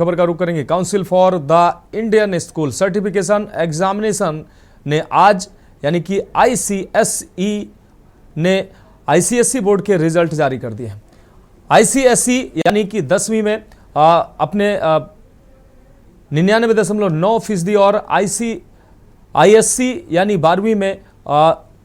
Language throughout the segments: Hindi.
खबर का रुख करेंगे। Council for the Indian school certification examination ने आज यानी कि आईसीएसई बोर्ड के रिजल्ट जारी कर दिए हैं। आईसीएसई यानी कि 10वीं में अपने 99.9% और आईएससी यानी 12वीं में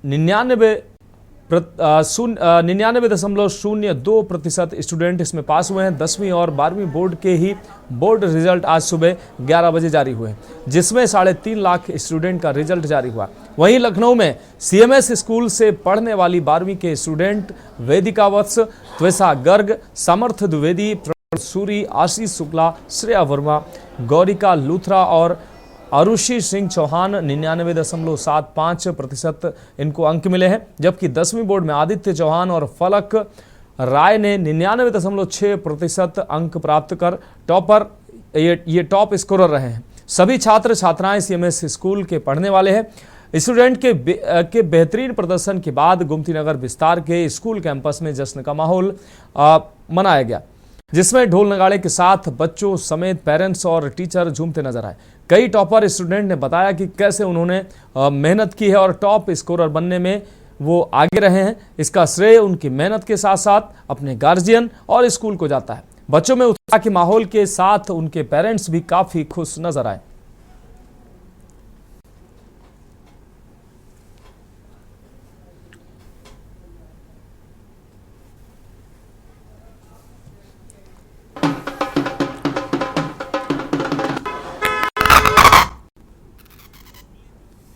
99.02% स्टूडेंट इसमें पास हुए हैं। 10वीं और 12वीं बोर्ड के ही बोर्ड रिजल्ट आज सुबह 11 बजे जारी हुए, जिसमें 3.5 लाख स्टूडेंट का रिजल्ट जारी हुआ। वहीं लखनऊ में सीएमएस स्कूल से पढ़ने वाली 12वीं के स्टूडेंट वेदिका वत्स, त्वेषा गर्ग, समर्थ द्विवेदी, सूरी, आशीष शुक्ला, श्रेया वर्मा, गौरिका लूथरा और आरुषि सिंह चौहान 99.75% इनको अंक मिले हैं। जबकि 10वीं बोर्ड में आदित्य चौहान और फलक राय ने 99.6% अंक प्राप्त कर ये टॉप स्कोरर रहे हैं। सभी छात्र छात्राएं सीएमएस स्कूल के पढ़ने वाले हैं। स्टूडेंट के बेहतरीन प्रदर्शन के बाद गोमती नगर विस्तार के स्कूल कैंपस में जश्न का माहौल मनाया गया, जिसमें ढोल नगाड़े के साथ बच्चों समेत पेरेंट्स और टीचर झूमते नजर आए। कई टॉपर स्टूडेंट ने बताया कि कैसे उन्होंने मेहनत की है और टॉप स्कोरर बनने में वो आगे रहे हैं। इसका श्रेय उनकी मेहनत के साथ साथ अपने गार्जियन और स्कूल को जाता है। बच्चों में उत्साह के माहौल के साथ उनके पेरेंट्स भी काफी खुश नजर आए।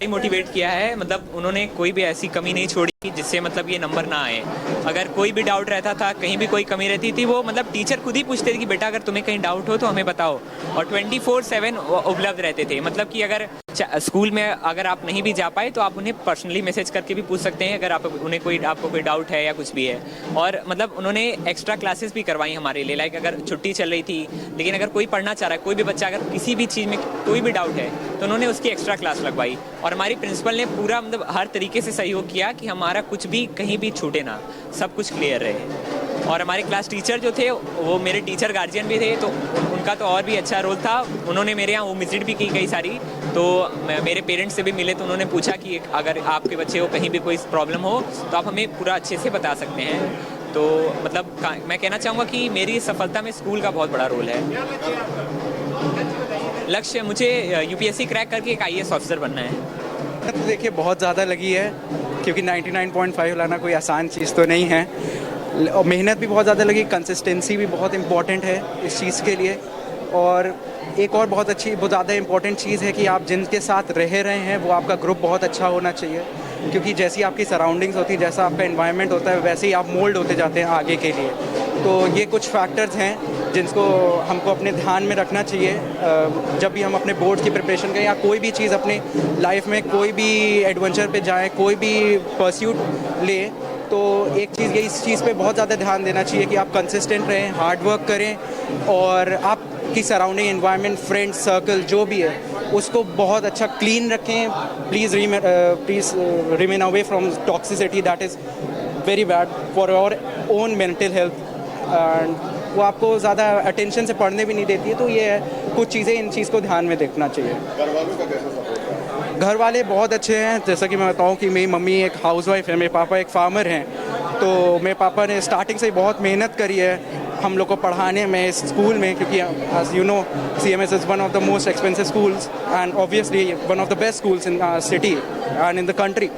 मोटिवेट किया है, मतलब उन्होंने कोई भी ऐसी कमी नहीं छोड़ी जिससे मतलब ये नंबर ना आए। अगर कोई भी डाउट रहता था, कहीं भी कोई कमी रहती थी, वो मतलब टीचर खुद ही पूछते थे कि बेटा अगर तुम्हें कहीं डाउट हो तो हमें बताओ, और 24/7 उपलब्ध रहते थे। मतलब कि अगर स्कूल में अगर आप नहीं भी जा पाए तो आप उन्हें पर्सनली मैसेज करके भी पूछ सकते हैं अगर आपको कोई डाउट है या कुछ भी है। और मतलब उन्होंने एक्स्ट्रा क्लासेस भी करवाई हमारे लिए, लाइक अगर छुट्टी चल रही थी लेकिन अगर कोई पढ़ना चाह रहा है, कोई भी बच्चा अगर किसी भी चीज़ में कोई भी डाउट है तो उन्होंने उसकी एक्स्ट्रा क्लास लगवाई। और हमारी प्रिंसिपल ने पूरा मतलब हर तरीके से सहयोग किया कि हमारा कुछ भी कहीं भी छूटे ना, सब कुछ क्लियर रहे। और हमारे क्लास टीचर जो थे वो मेरे टीचर गार्जियन भी थे, तो उनका तो और भी अच्छा रोल था। उन्होंने मेरे यहाँ वो विजिट भी की कई सारी, तो मेरे पेरेंट्स से भी मिले तो उन्होंने पूछा कि अगर आपके बच्चे को कहीं भी कोई प्रॉब्लम हो तो आप हमें पूरा अच्छे से बता सकते हैं। तो मतलब मैं कहना चाहूँगा कि मेरी सफलता में स्कूल का बहुत बड़ा रोल है। लक्ष्य मुझे यूपीएससी क्रैक करके एक आईएएस ऑफिसर बनना है। तो देखिए बहुत ज़्यादा लगी है, क्योंकि 99.5 लाना कोई आसान चीज़ तो नहीं है, और मेहनत भी बहुत ज़्यादा लगी। कंसिस्टेंसी भी बहुत इम्पॉर्टेंट है इस चीज़ के लिए। और एक और बहुत ज़्यादा इम्पॉर्टेंट चीज़ है कि आप जिनके साथ रह रहे हैं वो आपका ग्रुप बहुत अच्छा होना चाहिए, क्योंकि जैसी आपकी सराउंडिंग्स होती है, जैसा आपका एनवायरनमेंट होता है, वैसे ही आप मोल्ड होते जाते हैं आगे के लिए। तो ये कुछ फैक्टर्स हैं जिनको हमको अपने ध्यान में रखना चाहिए जब भी हम अपने बोर्ड की प्रिपरेशन करें या कोई भी चीज़ अपने लाइफ में, कोई भी एडवेंचर पे जाएं, कोई भी परस्यूट ले। तो एक चीज़ इस चीज़ पे बहुत ज़्यादा ध्यान देना चाहिए कि आप कंसिस्टेंट रहें, हार्ड वर्क करें, और आपकी सराउंडिंग एनवायरनमेंट, फ्रेंड सर्कल जो भी है उसको बहुत अच्छा क्लीन रखें। Please remain away from toxicity, that is very bad for our own mental health. And वो आपको ज़्यादा अटेंशन से पढ़ने भी नहीं देती है। तो ये है कुछ चीज़ें, इन चीज़ को ध्यान में देखना चाहिए। घर वाले बहुत अच्छे हैं। जैसा कि मैं बताऊं कि मेरी मम्मी एक हाउसवाइफ है, मेरे पापा एक फार्मर हैं। तो मेरे पापा ने स्टार्टिंग से ही बहुत मेहनत करी है हम लोग को पढ़ाने में इस स्कूल में, क्योंकि as you know CMS is one of the most expensive schools and obviously one of the best schools in city and in the country.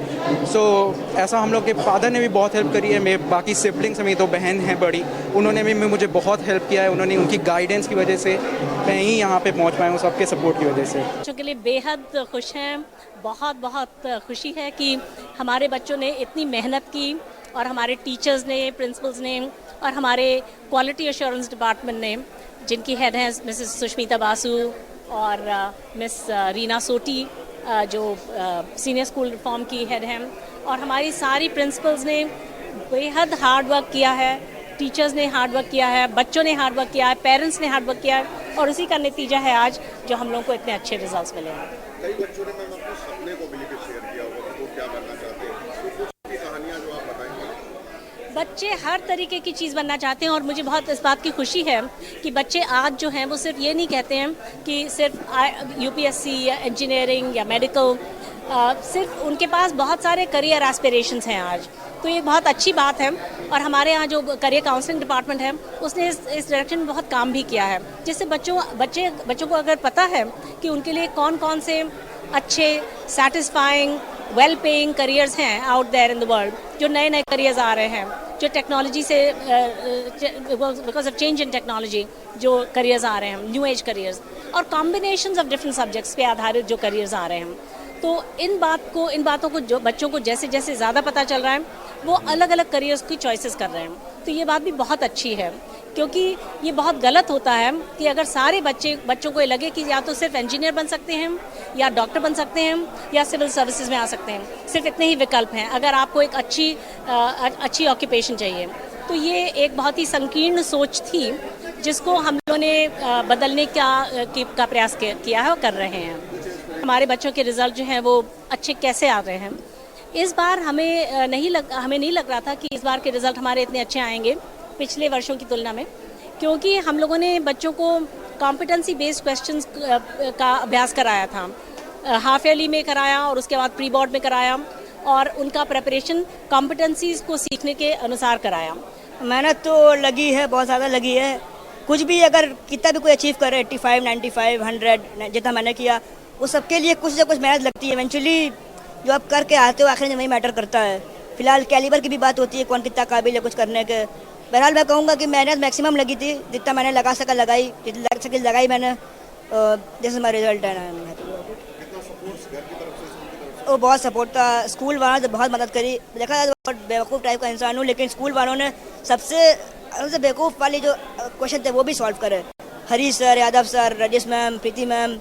So ऐसा हम लोग के फादर ने भी बहुत हेल्प करी है। मेरे बाकी सिबलिंग्स में तो बहन है बड़ी, उन्होंने भी मुझे बहुत हेल्प किया है। उन्होंने उनकी गाइडेंस की वजह से मैं ही यहाँ पे पहुँच पाया हूँ, सबके सपोर्ट की वजह से। बच्चों के लिए बेहद खुश हैं, बहुत खुशी है कि हमारे बच्चों ने इतनी मेहनत की, और हमारे टीचर्स ने, प्रिंसिपल्स ने, और हमारे क्वालिटी एश्योरेंस डिपार्टमेंट ने, जिनकी हेड हैं मिसेस सुष्मिता बासु और मिस रीना सोटी, जो सीनियर स्कूल रिफॉर्म की हेड हैं, और हमारी सारी प्रिंसिपल्स ने बेहद हार्ड वर्क किया है, टीचर्स ने हार्ड वर्क किया है, बच्चों ने हार्ड वर्क किया है, पेरेंट्स ने हार्ड वर्क किया है, और उसी का नतीजा है आज जो हम लोगों को इतने अच्छे रिजल्ट्स मिले हैं। कई बच्चों ने मैम अपने सपने को मिलकर शेयर किया होगा कि वो क्या बनना चाहते हैं, तो कुछ कहानियाँ जो आप बताएंगे। बच्चे हर तरीके की चीज़ बनना चाहते हैं और मुझे बहुत इस बात की खुशी है कि बच्चे आज जो हैं वो सिर्फ ये नहीं कहते हैं कि सिर्फ यूपीएससी या इंजीनियरिंग या मेडिकल, सिर्फ उनके पास बहुत सारे करियर एस्पिरेशंस हैं आज। तो ये बहुत अच्छी बात है और हमारे यहाँ जो करियर काउंसलिंग डिपार्टमेंट है उसने इस डायरेक्शन में बहुत काम भी किया है, जिससे बच्चों को अगर पता है कि उनके लिए कौन कौन से अच्छे सेटिस्फाइंग वेल पेइंग करियर्स हैं out there in the world, जो नए नए करियर्स आ रहे हैं, जो टेक्नोलॉजी से because of change in technology जो करियर्स आ रहे हैं, न्यू एज करियर्स और कॉम्बिनेशंस ऑफ डिफरेंट सब्जेक्ट्स पे आधारित जो करियर्स आ रहे हैं। तो इन बातों को जो बच्चों को जैसे जैसे ज़्यादा पता चल रहा है वो अलग अलग करियर्स की चॉइसेस कर रहे हैं। तो ये बात भी बहुत अच्छी है, क्योंकि ये बहुत गलत होता है कि अगर सारे बच्चों को ये लगे कि या तो सिर्फ इंजीनियर बन सकते हैं या डॉक्टर बन सकते हैं या सिविल सर्विसेज में आ सकते हैं, सिर्फ इतने ही विकल्प हैं अगर आपको एक अच्छी ऑक्यूपेशन चाहिए। तो ये एक बहुत ही संकीर्ण सोच थी जिसको हम लोगों ने बदलने का प्रयास किया है और कर रहे हैं। हमारे बच्चों के रिज़ल्ट जो हैं वो अच्छे कैसे आ रहे हैं, इस बार हमें नहीं लग रहा था कि इस बार के रिज़ल्ट हमारे इतने अच्छे आएंगे पिछले वर्षों की तुलना में, क्योंकि हम लोगों ने बच्चों को कॉम्पिटेंसी बेस्ड क्वेश्चंस का अभ्यास कराया था, हाफ ईयरली में कराया और उसके बाद प्री बोर्ड में कराया और उनका प्रिपरेशन कॉम्पिटेंसीज को सीखने के अनुसार कराया। मेहनत तो लगी है, बहुत ज़्यादा लगी है। कुछ भी अगर कितना भी कोई अचीव करे 85, 95, 100 जितना मैंने किया, वो सबके लिए कुछ से कुछ मेहनत लगती है। इवेंचुअली जो आप करके आते हो आखिर में वही मैटर करता है। फिलहाल कैलिबर की भी बात होती है, कौन कितना काबिल है कुछ करने के। बहरहाल मैं कहूँगा कि मेहनत मैक्सिमम लगी थी, जितना मैंने लगा सका लगाई, जितना लग सके लगाई मैंने। जैसे हमारा रिजल्ट है ना, वो बहुत सपोर्ट था। स्कूल वालों ने बहुत मदद करी। देखा जाए तो बहुत बेवकूफ़ टाइप का इंसान हूँ, लेकिन स्कूल वालों ने सबसे बेवकूफ़ वाली जो क्वेश्चन थे वो भी सॉल्व करे। Harish sir, Yadav sir, Rajesh ma'am, Preeti ma'am,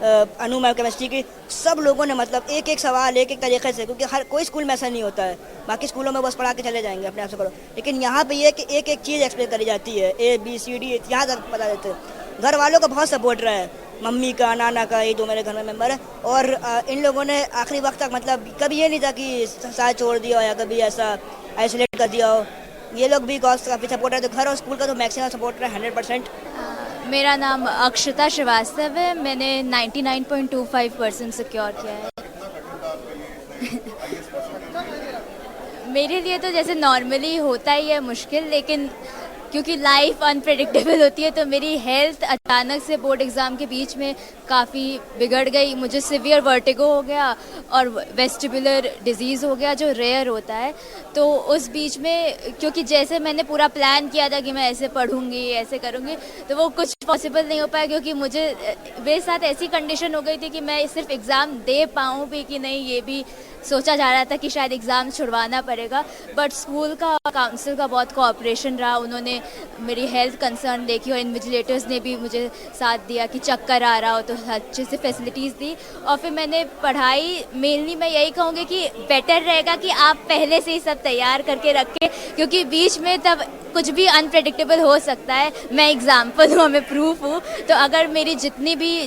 Anu ma'am chemistry की, सब लोगों ने मतलब एक एक सवाल एक एक तरीके से, क्योंकि हर कोई स्कूल में ऐसा नहीं होता है। बाकी स्कूलों में बस पढ़ा के चले जाएंगे अपने आप से करो, लेकिन यहाँ पे ये कि एक एक चीज़ एक्सप्लेन करी जाती है, ABCD यहाँ तक पता देते हैं। घर वालों का बहुत सपोर्ट रहा है, मम्मी का, नाना का, ये दो मेरे घर में मेम्बर है। और इन लोगों ने आखिरी वक्त तक मतलब कभी ये नहीं था कि साथ छोड़ दिया हो या कभी ऐसा आइसोलेट कर दिया हो। ये लोग भी काफ़ी सपोर्ट है, तो घर और स्कूल का तो मैक्सिमम सपोर्ट रहा है 100%। मेरा नाम अक्षता श्रीवास्तव है। मैंने 99.25% सिक्योर किया है। मेरे लिए तो जैसे नॉर्मली होता ही है मुश्किल, लेकिन क्योंकि लाइफ अनप्रेडिक्टेबल होती है तो मेरी हेल्थ अचानक से बोर्ड एग्ज़ाम के बीच में काफ़ी बिगड़ गई। मुझे सिवियर वर्टिगो हो गया और वेस्टिबुलर डिजीज़ हो गया जो रेयर होता है। तो उस बीच में क्योंकि जैसे मैंने पूरा प्लान किया था कि मैं ऐसे पढ़ूंगी, ऐसे करूंगी, तो वो कुछ पॉसिबल नहीं हो पाया, क्योंकि मेरे साथ ऐसी कंडीशन हो गई थी कि मैं सिर्फ एग्ज़ाम दे पाऊँ भी कि नहीं, ये भी सोचा जा रहा था कि शायद एग्ज़ाम छुड़वाना पड़ेगा। बट स्कूल का काउंसिल का बहुत कोऑपरेशन रहा, उन्होंने मेरी हेल्थ कंसर्न देखी और इन्विजिलेटर्स ने भी मुझे साथ दिया कि चक्कर आ रहा हो तो अच्छे से फैसिलिटीज़ दी। और फिर मैंने पढ़ाई मेनली मैं यही कहूँगी कि बेटर रहेगा कि आप पहले से ही सब तैयार करके रखें, क्योंकि बीच में तब कुछ भी अनप्रेडिक्टेबल हो सकता है। मैं एग्जाम्पल हूँ, मैं प्रूफ हूँ। तो अगर मेरी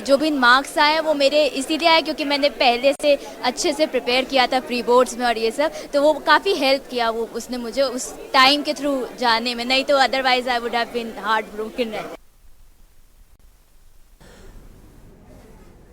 जो भी मार्क्स आए वो मेरे इसीलिए आए क्योंकि मैंने पहले से अच्छे से प्रिपेयर किया था प्री बोर्ड्स में और ये सब, तो वो काफ़ी हेल्प किया उसने मुझे उस टाइम के थ्रू जाने में, नहीं तो otherwise I would have been heart broken.